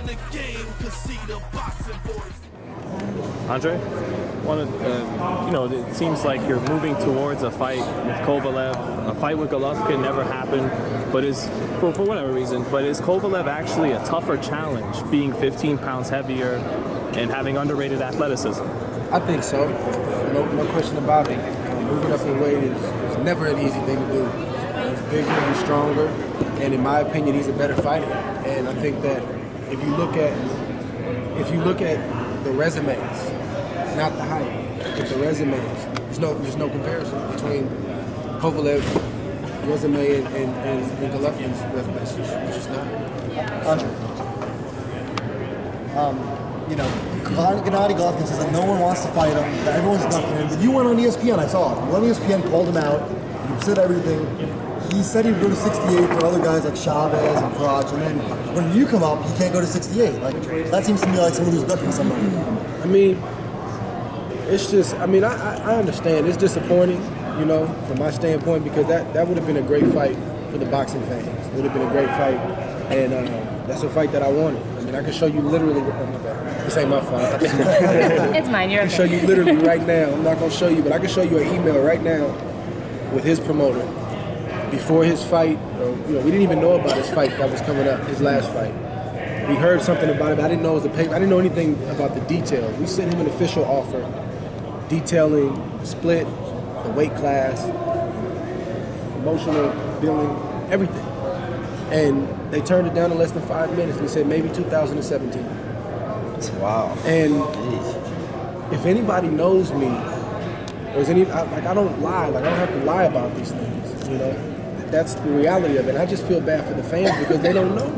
in the game could see the boxing voice. Andre, it seems like you're moving towards a fight with Kovalev. A fight with Golovkin never happened, but for whatever reason. But is Kovalev actually a tougher challenge, being 15 pounds heavier and having underrated athleticism? I think so. No question about it. Moving up in weight is never an easy thing to do. He's bigger, he's stronger, and in my opinion, he's a better fighter. And I think that if you look at the resumes, not the height, but the resumes, there's no comparison between Kovalev's resume and Golovkin's resume. It's just not. Gennady Golovkin says that no one wants to fight him, that everyone's ducking him. But you went on ESPN, I saw it. You went on ESPN, called him out, you said everything. He said he would go to 68 for other guys like Chavez and Crotch, and then when you come up, he can't go to 68. Like, that seems to me like someone who's ducking somebody. I mean, it's just, I understand. It's disappointing, from my standpoint, because that would have been a great fight for the boxing fans. It would have been a great fight, and that's a fight that I wanted. I can show you literally, this ain't my fault. It's mine, you're okay. I can show you literally right now. I'm not going to show you, but I can show you an email right now with his promoter before his fight. We didn't even know about his fight that was coming up, his last fight. We heard something about it, but I didn't know it was a paper. I didn't know anything about the details. We sent him an official offer detailing the split, the weight class, emotional billing, everything. And they turned it down in less than 5 minutes. They said maybe 2017. Wow. And if anybody knows me, or is I don't lie. Like, I don't have to lie about these things. That's the reality of it. I just feel bad for the fans because they don't know.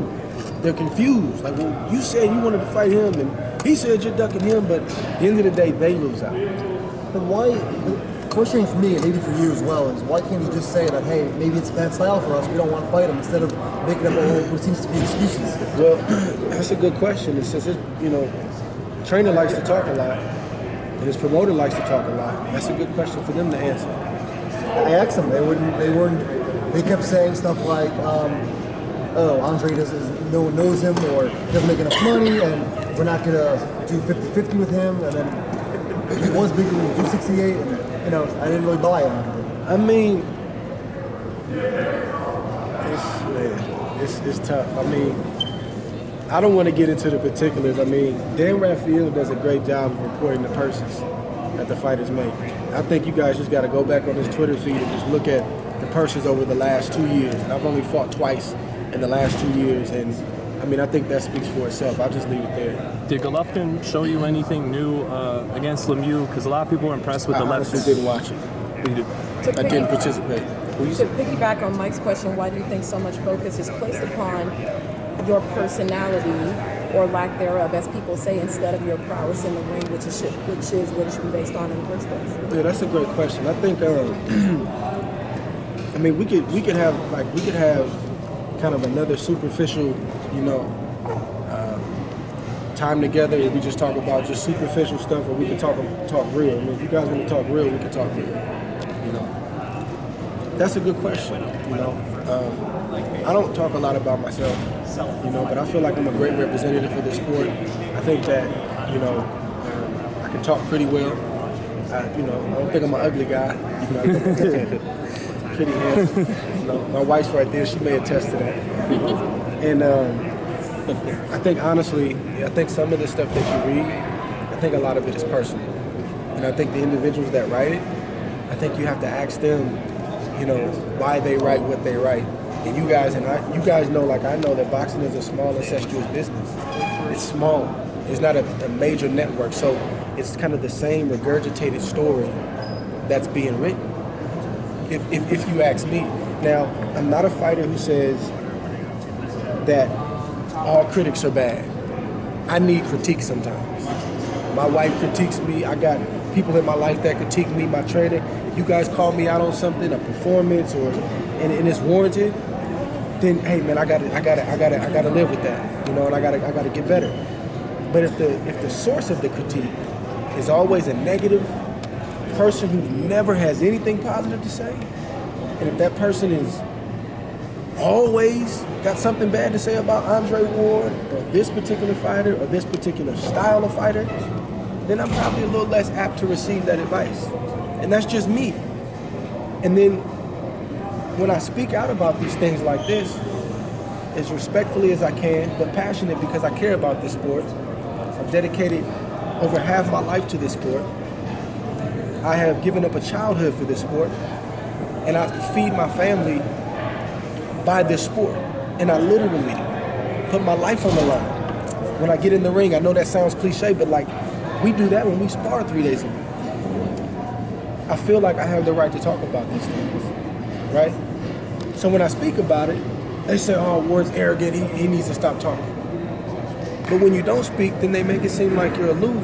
They're confused. Like, well, you said you wanted to fight him, and he said you're ducking him, but at the end of the day, they lose out. But why? The question for me, and maybe for you as well, is why can't you just say that, hey, maybe it's a bad style for us, we don't want to fight him, instead of making up what seems to be excuses? Well, that's a good question. It's just, trainer likes to talk a lot, and his promoter likes to talk a lot. That's a good question for them to answer. I asked them. They kept saying stuff like, Andre no one knows him, or he doesn't make enough money, and we're not going to do 50-50 with him, and then if he was bigger, we'll do 68, and, I didn't really buy it. It's tough. I don't want to get into the particulars. Dan Raphael does a great job of reporting the purses that the fighters make. I think you guys just got to go back on his Twitter feed and just look at the purses over the last 2 years. And I've only fought twice in the last 2 years, and I think that speaks for itself. I'll just leave it there. Did Golovkin show you anything new against Lemieux? Because a lot of people were impressed with the left. I honestly didn't watch it. I didn't participate. To piggyback on Mike's question, why do you think so much focus is placed upon your personality, or lack thereof, as people say, instead of your prowess in the ring, which is what it should be based on in the first place? Yeah, that's a great question. I think, we could have kind of another superficial, time together, if we just talk about just superficial stuff, or we can talk real. If you guys want to talk real, we can talk real. That's a good question. I don't talk a lot about myself, but I feel like I'm a great representative for this sport. I think that, I can talk pretty well. I don't think I'm an ugly guy. Pretty handsome. My wife's right there. She may attest to that. And I think, honestly, some of the stuff that you read, I think a lot of it is personal. And I think the individuals that write it, I think you have to ask them, why they write what they write. And you guys know, like I know, that boxing is a small, incestuous business. It's small. It's not a major network. So it's kind of the same regurgitated story that's being written, if you ask me. Now, I'm not a fighter who says that all critics are bad. I need critique sometimes. My wife critiques me. I got people in my life that critique me, my trainer. If you guys call me out on something, a performance, and it's warranted, then hey man, I gotta live with that, and I gotta get better. But if the source of the critique is always a negative person who never has anything positive to say, and if that person is always got something bad to say about Andre Ward or this particular fighter or this particular style of fighter, then I'm probably a little less apt to receive that advice. And that's just me. And then when I speak out about these things like this, as respectfully as I can, but passionate because I care about this sport. I've dedicated over half my life to this sport. I have given up a childhood for this sport, and I feed my family by this sport. And I literally put my life on the line. When I get in the ring, I know that sounds cliche, but like, we do that when we spar 3 days a week. I feel like I have the right to talk about these things, right? So when I speak about it, they say, oh, Ward's arrogant, he needs to stop talking. But when you don't speak, then they make it seem like you're aloof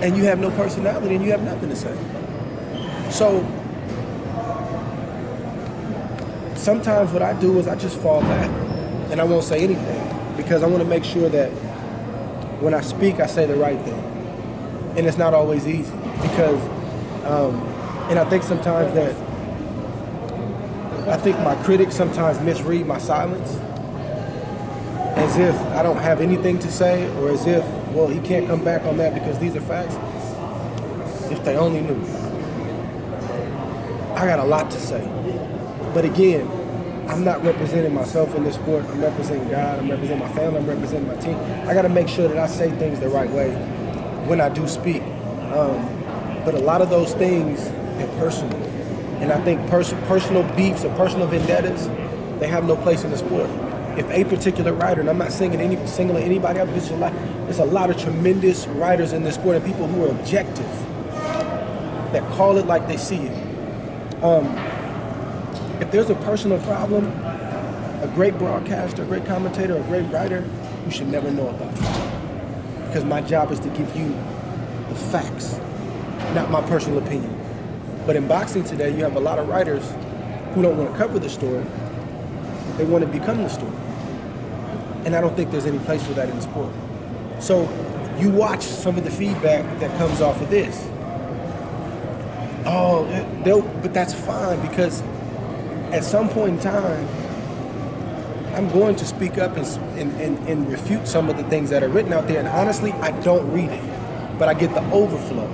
and you have no personality and you have nothing to say. So sometimes what I do is I just fall back and I won't say anything because I want to make sure that when I speak, I say the right thing. And it's not always easy because, and I think sometimes that, I think my critics sometimes misread my silence as if I don't have anything to say or as if, well, he can't come back on that because these are facts. If they only knew. I got a lot to say. But again, I'm not representing myself in this sport. I'm representing God. I'm representing my family. I'm representing my team. I got to make sure that I say things the right way when I do speak. But a lot of those things, they're personal. And I think personal beefs or personal vendettas, they have no place in the sport. If a particular writer, and I'm not singling anybody out, but there's a lot of tremendous writers in this sport and people who are objective, that call it like they see it. If there's a personal problem, a great broadcaster, a great commentator, a great writer, you should never know about it. Because my job is to give you the facts, not my personal opinion. But in boxing today, you have a lot of writers who don't want to cover the story. They want to become the story. And I don't think there's any place for that in the sport. So you watch some of the feedback that comes off of this. Oh, but that's fine because at some point in time, I'm going to speak up and refute some of the things that are written out there. And honestly, I don't read it, but I get the overflow.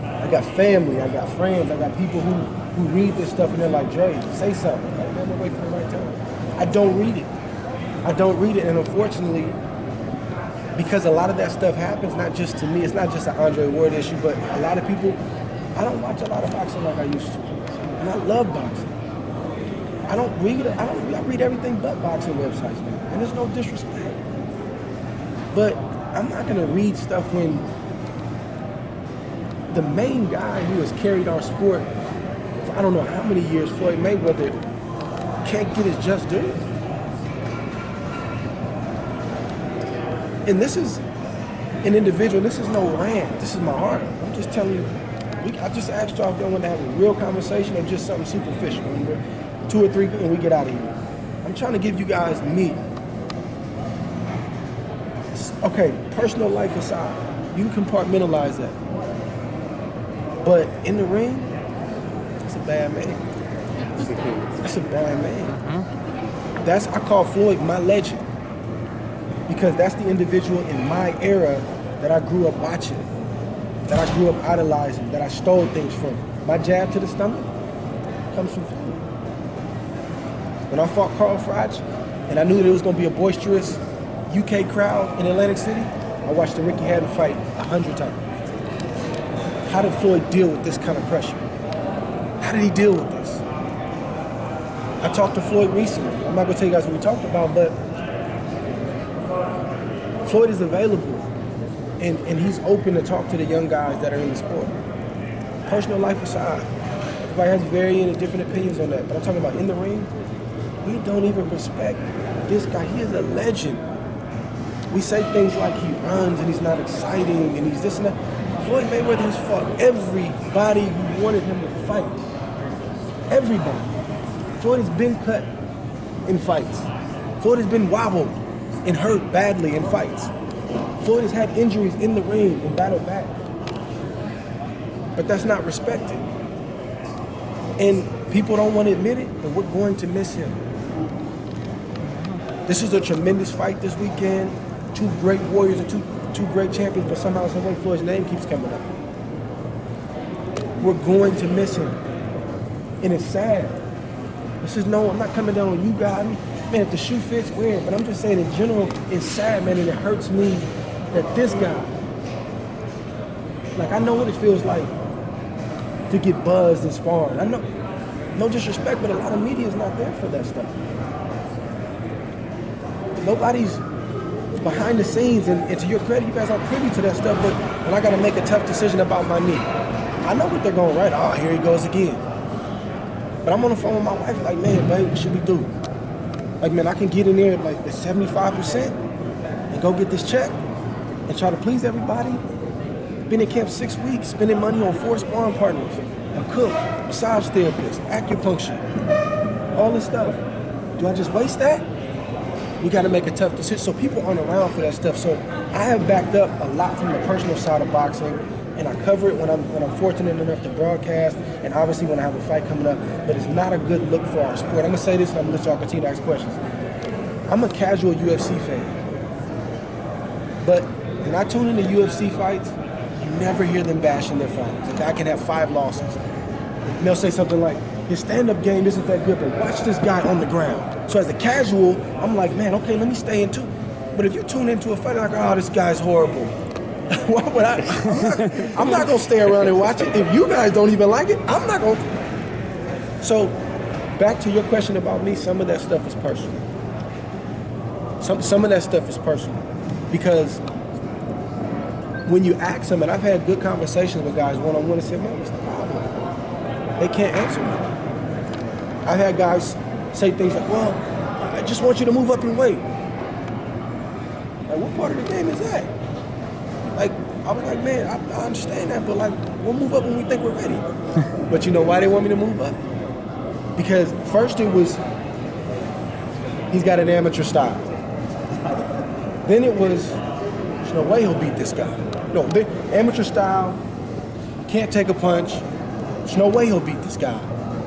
I got family, I got friends, I got people who read this stuff and they're like, Dre, say something. Like, I'm gonna wait for the right time. I don't read it. I don't read it, and unfortunately, because a lot of that stuff happens, not just to me, it's not just an Andre Ward issue, but a lot of people, I don't watch a lot of boxing like I used to. And I love boxing. I read everything but boxing websites now, and there's no disrespect. But I'm not gonna read stuff when the main guy who has carried our sport for I don't know how many years, Floyd Mayweather, can't get his just due. And this is an individual, this is no rant, this is my heart. I'm just telling you, I just asked y'all if y'all want to have a real conversation or just something superficial. And we're 2 or 3 and we get out of here. I'm trying to give you guys me. Okay, personal life aside, you can compartmentalize that. But in the ring, that's a bad man. That's a bad man. I call Floyd my legend. Because that's the individual in my era that I grew up watching, that I grew up idolizing, that I stole things from. My jab to the stomach comes from Floyd. When I fought Carl Froch, and I knew that it was going to be a boisterous UK crowd in Atlantic City, I watched the Ricky Hatton fight 100 times. How did Floyd deal with this kind of pressure? How did he deal with this? I talked to Floyd recently. I'm not going to tell you guys what we talked about, but Floyd is available, and he's open to talk to the young guys that are in the sport. Personal life aside, everybody has varying and different opinions on that, but I'm talking about in the ring, we don't even respect this guy. He is a legend. We say things like he runs and he's not exciting and he's this and that. Floyd Mayweather has fought everybody who wanted him to fight. Everybody. Floyd has been cut in fights. Floyd has been wobbled and hurt badly in fights. Floyd has had injuries in the ring and battled back. But that's not respected. And people don't want to admit it, but we're going to miss him. This is a tremendous fight this weekend. Two great warriors and two great champions, but somehow, some way, Floyd's name keeps coming up. We're going to miss him, and it's sad. I'm not coming down on you guys. Man, if the shoe fits, wear it. But I'm just saying, in general, it's sad, man, and it hurts me that this guy, like, I know what it feels like to get buzzed and sparring. I know, no disrespect, but a lot of media is not there for that stuff. Nobody's behind the scenes, and to your credit, you guys aren't privy to that stuff, but when I got to make a tough decision about my knee, I know what they're going to write. Oh, here he goes again. But I'm on the phone with my wife, like, man, babe, what should we do? Like, man, I can get in there at, like, at 75% and go get this check and try to please everybody. Been in camp 6 weeks, spending money on 4 sparring partners, a cook, massage therapist, acupuncture, all this stuff. Do I just waste that? We got to make a tough decision. So people aren't around for that stuff. So I have backed up a lot from the personal side of boxing, and I cover it when I'm fortunate enough to broadcast, and obviously when I have a fight coming up. But it's not a good look for our sport. I'm gonna say this, and I'm gonna let y'all continue to ask questions. I'm a casual UFC fan, but when I tune into UFC fights, you never hear them bashing their fighters. A guy can have 5 losses. And they'll say something like, his stand-up game isn't that good, but watch this guy on the ground. So as a casual, I'm like, man, okay, let me stay into. But if you tune into a fight, like, oh, this guy's horrible. Why would I? I'm not gonna stay around and watch it. If you guys don't even like it, I'm not gonna. So, back to your question about me, some of that stuff is personal. Some of that stuff is personal. Because when you ask them, and I've had good conversations with guys one-on-one and say, man, what's the problem? They can't answer me. I've had guys say things like, well, I just want you to move up in weight. Like, what part of the game is that? Like, I was like, man, I understand that, but like, we'll move up when we think we're ready. But you know why they want me to move up? Because first it was, he's got an amateur style. Then it was, there's no way he'll beat this guy. No, amateur style, can't take a punch. There's no way he'll beat this guy.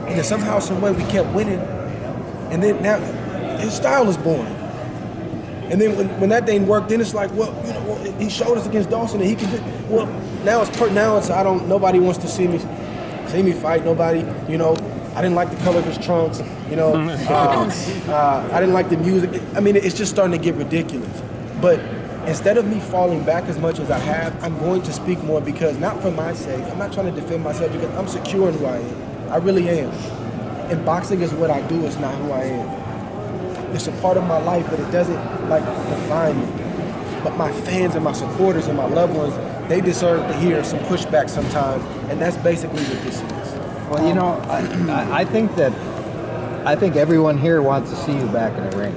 And then somehow, some way, we kept winning. And then now, his style is boring. And then when that didn't work, then it's like, well, you know, well, he showed us against Dawson and he can do. Well, now it's nobody wants to see me fight. Nobody, you know. I didn't like the color of his trunks. You know, I didn't like the music. I mean, it's just starting to get ridiculous. But instead of me falling back as much as I have, I'm going to speak more because not for my sake. I'm not trying to defend myself because I'm secure in who I am. I really am. And boxing is what I do. It's not who I am. It's a part of my life, but it doesn't like define me. But my fans and my supporters and my loved ones, they deserve to hear some pushback sometimes, and that's basically what this is. Well, you know, I think everyone here wants to see you back in the ring.